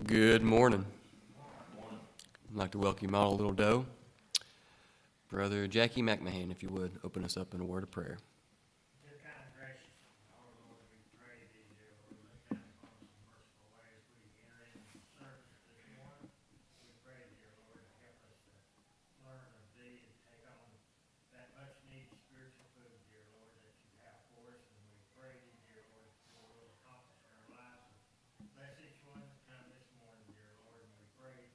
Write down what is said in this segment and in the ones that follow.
Good morning. I'd like to welcome you all, Little Doe. Brother Jackie McMahon, if you would, open us up in a word of prayer. Dear kind and gracious, our Lord, we pray thee, dear Lord, look down upon us in merciful ways. We enter into the service this morning. We pray, dear Lord, to help us to learn of thee and take on that much needed spiritual food, dear Lord, that you have for us. And we pray thee, dear Lord, that your will accomplish in our lives. And bless each one that come this morning, dear Lord, and we pray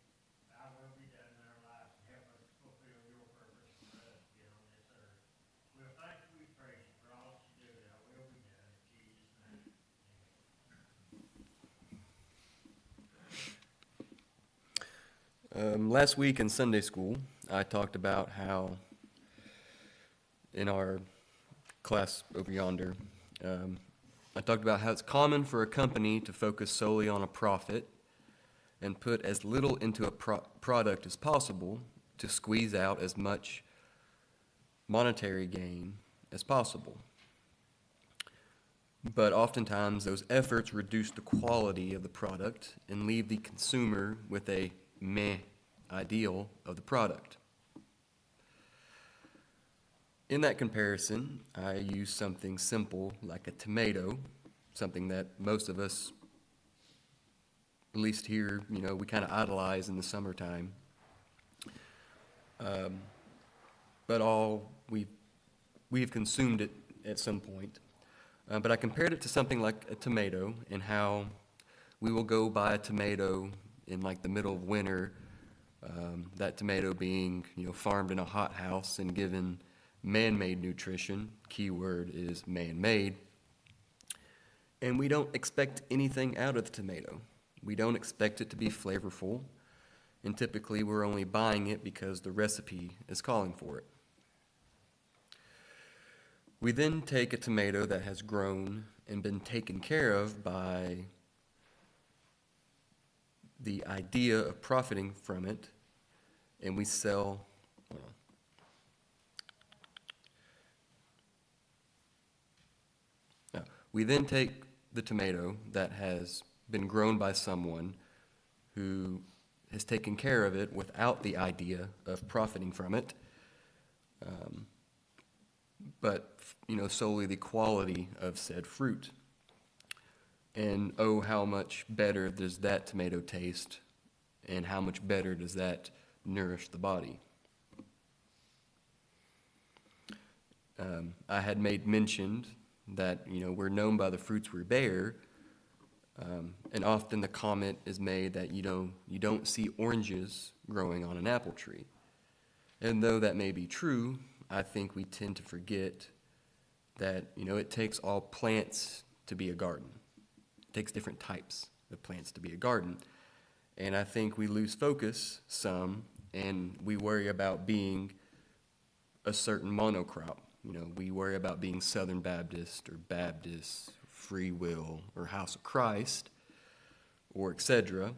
thy will be done in our lives and help us fulfill your purpose for us here on this earth. We'll thank you, we praise you for all that you do, that our will be done in Jesus' name. Last week in Sunday school, I talked about how in our class over yonder, I talked about how it's common for a company to focus solely on a profit and put as little into a product as possible to squeeze out as much monetary gain as possible. But oftentimes those efforts reduce the quality of the product and leave the consumer with a meh ideal of the product. In that comparison, I use something simple like a tomato, something that most of us, at least here, we kind of idolize in the summertime. But we've consumed it at some point. But I compared it to something like a tomato and how we will go buy a tomato in like the middle of winter, that tomato being farmed in a hothouse and given man-made nutrition. Keyword is man-made. And we don't expect anything out of the tomato. We don't expect it to be flavorful, and typically we're only buying it because the recipe is calling for it. We then take a tomato that has grown and been taken care of by the idea of profiting from it, and we sell. We then take the tomato that has been grown by someone who has taken care of it without the idea of profiting from it, but solely the quality of said fruit. And oh, how much better does that tomato taste, and how much better does that nourish the body? I had made mentioned that we're known by the fruits we bear, and often the comment is made that you don't see oranges growing on an apple tree. And though that may be true, I think we tend to forget that it takes all plants to be a garden. It takes different types of plants to be a garden. And I think we lose focus some, and we worry about being a certain monocrop. We worry about being Southern Baptist or Baptist, Free Will, or House of Christ, or etc.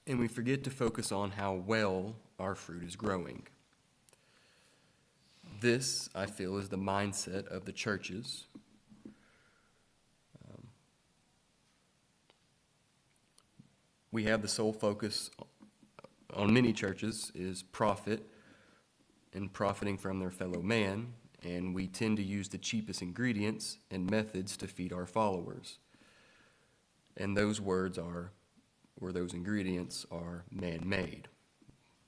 And we forget to focus on how well our fruit is growing. This, I feel, is the mindset of the churches. We have the sole focus on many churches is profit and profiting from their fellow man, and we tend to use the cheapest ingredients and methods to feed our followers. And those ingredients are man-made.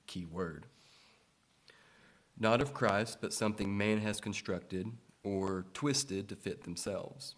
Key word. Not of Christ, but something man has constructed or twisted to fit themselves.